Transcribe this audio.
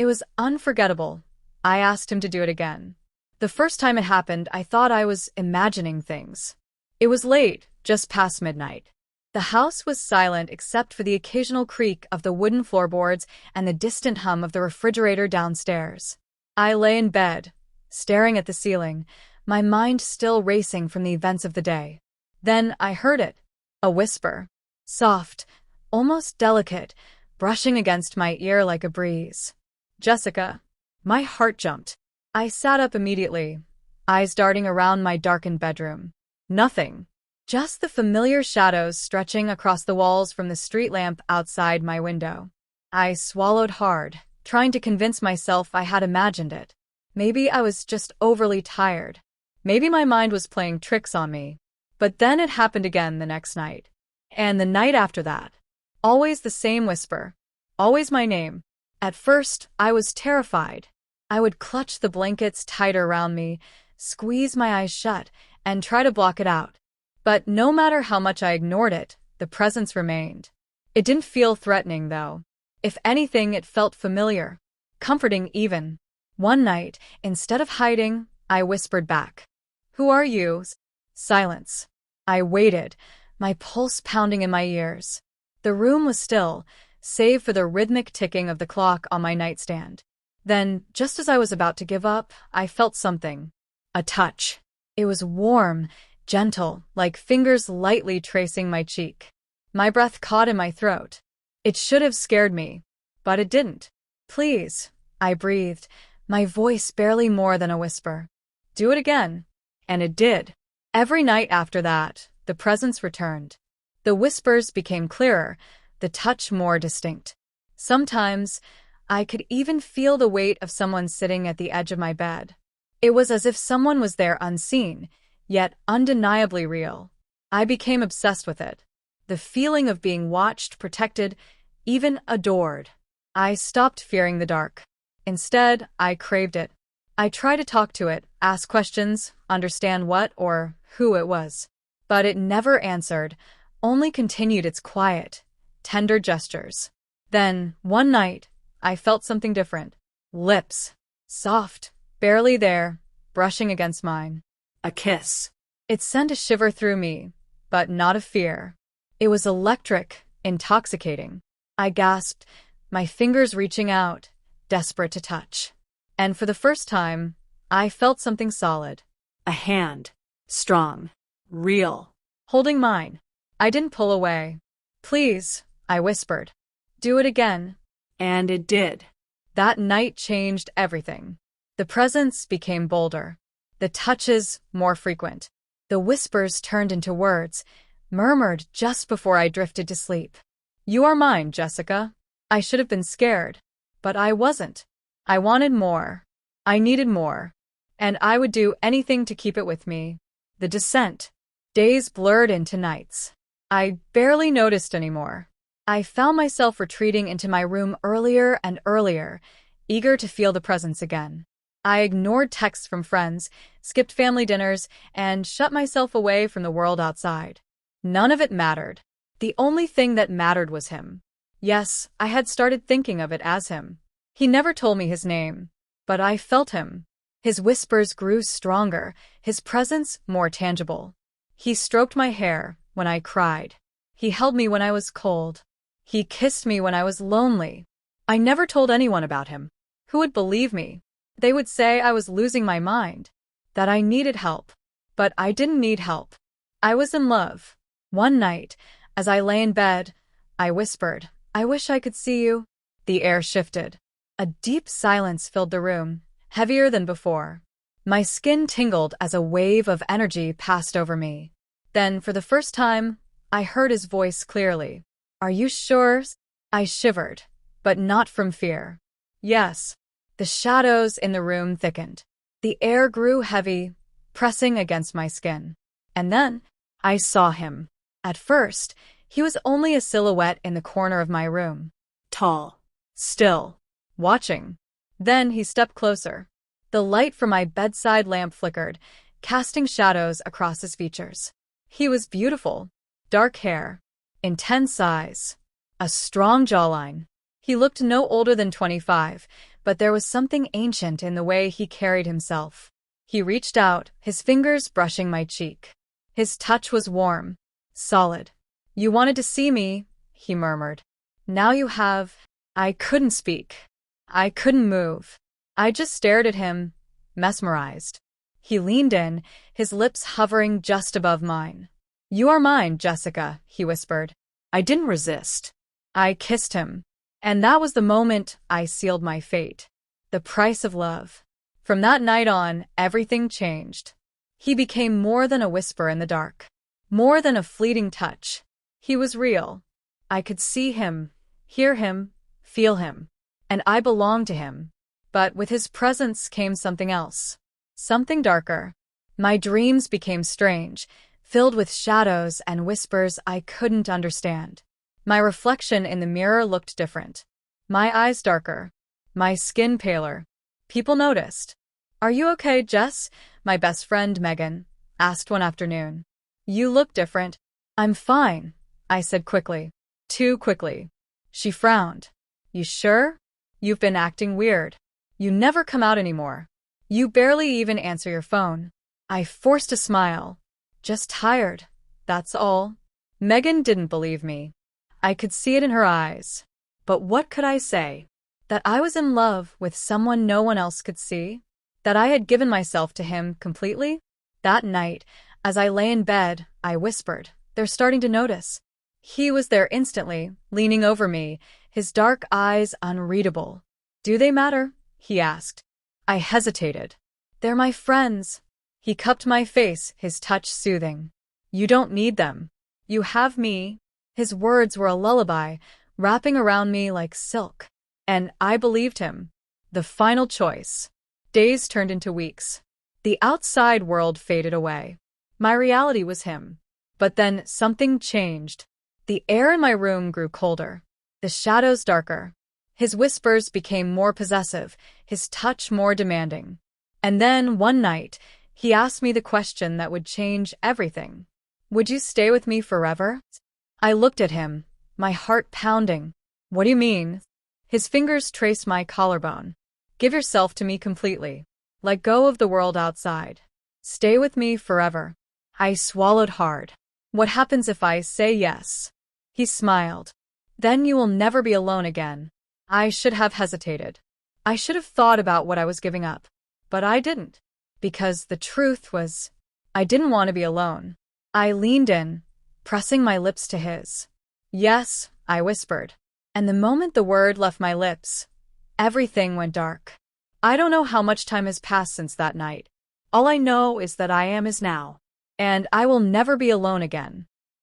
It was unforgettable. I asked him to do it again. The first time it happened, I thought I was imagining things. It was late, just past midnight. The house was silent except for the occasional creak of the wooden floorboards and the distant hum of the refrigerator downstairs. I lay in bed, staring at the ceiling, my mind still racing from the events of the day. Then I heard it, a whisper, soft, almost delicate, brushing against my ear like a breeze. "Jessica." My heart jumped. I sat up immediately, eyes darting around my darkened bedroom. Nothing. Just the familiar shadows stretching across the walls from the street lamp outside my window. I swallowed hard, trying to convince myself I had imagined it. Maybe I was just overly tired. Maybe my mind was playing tricks on me. But then it happened again the next night. And the night after that. Always the same whisper. Always my name. At first, I was terrified. I would clutch the blankets tighter around me, squeeze my eyes shut, and try to block it out. But no matter how much I ignored it, the presence remained. It didn't feel threatening, though. If anything, it felt familiar, comforting even. One night, instead of hiding, I whispered back, "Who are you?" Silence. I waited, my pulse pounding in my ears. The room was still, save for the rhythmic ticking of the clock on my nightstand. Then, just as I was about to give up, I felt something. A touch. It was warm, gentle, like fingers lightly tracing my cheek. My breath caught in my throat. It should have scared me, but it didn't. "Please," I breathed, my voice barely more than a whisper. "Do it again." And it did. Every night after that, the presence returned. The whispers became clearer, the touch more distinct. Sometimes, I could even feel the weight of someone sitting at the edge of my bed. It was as if someone was there unseen, yet undeniably real. I became obsessed with it. The feeling of being watched, protected, even adored. I stopped fearing the dark. Instead, I craved it. I tried to talk to it, ask questions, understand what or who it was. But it never answered, only continued its quiet, tender gestures. Then, one night, I felt something different. Lips. Soft, barely there, brushing against mine. A kiss. It sent a shiver through me, but not of fear. It was electric, intoxicating. I gasped, my fingers reaching out, desperate to touch. And for the first time, I felt something solid. A hand. Strong. Real. Holding mine. I didn't pull away. "Please," I whispered. "Do it again." And it did. That night changed everything. The presence became bolder. The touches more frequent. The whispers turned into words, murmured just before I drifted to sleep. "You are mine, Jessica." I should have been scared. But I wasn't. I wanted more. I needed more. And I would do anything to keep it with me. The descent. Days blurred into nights. I barely noticed anymore. I found myself retreating into my room earlier and earlier, eager to feel the presence again. I ignored texts from friends, skipped family dinners, and shut myself away from the world outside. None of it mattered. The only thing that mattered was him. Yes, I had started thinking of it as him. He never told me his name, but I felt him. His whispers grew stronger, his presence more tangible. He stroked my hair when I cried. He held me when I was cold. He kissed me when I was lonely. I never told anyone about him. Who would believe me? They would say I was losing my mind, that I needed help. But I didn't need help. I was in love. One night, as I lay in bed, I whispered, "I wish I could see you." The air shifted. A deep silence filled the room, heavier than before. My skin tingled as a wave of energy passed over me. Then, for the first time, I heard his voice clearly. "Are you sure?" I shivered, but not from fear. Yes. The shadows in the room thickened. The air grew heavy, pressing against my skin. And then, I saw him. At first, he was only a silhouette in the corner of my room. Tall. Still. Watching. Then he stepped closer. The light from my bedside lamp flickered, casting shadows across his features. He was beautiful. Dark hair. Intense eyes. A strong jawline. He looked no older than 25, but there was something ancient in the way he carried himself. He reached out, his fingers brushing my cheek. His touch was warm, solid. "You wanted to see me," he murmured. "Now you have." I couldn't speak. I couldn't move. I just stared at him, mesmerized. He leaned in, his lips hovering just above mine. "You are mine, Jessica," he whispered. I didn't resist. I kissed him. And that was the moment I sealed my fate. The price of love. From that night on, everything changed. He became more than a whisper in the dark. More than a fleeting touch. He was real. I could see him, hear him, feel him. And I belonged to him. But with his presence came something else. Something darker. My dreams became strange, filled with shadows and whispers I couldn't understand. My reflection in the mirror looked different. My eyes darker. My skin paler. People noticed. "Are you okay, Jess?" my best friend Megan asked one afternoon. "You look different." "I'm fine," I said quickly. Too quickly. She frowned. "You sure? You've been acting weird. You never come out anymore. You barely even answer your phone." I forced a smile. "Just tired, that's all." Megan didn't believe me. I could see it in her eyes. But what could I say? That I was in love with someone no one else could see? That I had given myself to him completely? That night, as I lay in bed, I whispered, "They're starting to notice." He was there instantly, leaning over me, his dark eyes unreadable. "Do they matter?" he asked. I hesitated. "They're my friends." He cupped my face, his touch soothing. "You don't need them. You have me." His words were a lullaby, wrapping around me like silk. And I believed him. The final choice. Days turned into weeks. The outside world faded away. My reality was him. But then something changed. The air in my room grew colder. The shadows darker. His whispers became more possessive, his touch more demanding. And then, one night, he asked me the question that would change everything. "Would you stay with me forever?" I looked at him, my heart pounding. "What do you mean?" His fingers traced my collarbone. "Give yourself to me completely. Let go of the world outside. Stay with me forever." I swallowed hard. "What happens if I say yes?" He smiled. "Then you will never be alone again." I should have hesitated. I should have thought about what I was giving up. But I didn't. Because the truth was, I didn't want to be alone. I leaned in, pressing my lips to his. "Yes," I whispered. And the moment the word left my lips, everything went dark. I don't know how much time has passed since that night. All I know is that I am is now. And I will never be alone again.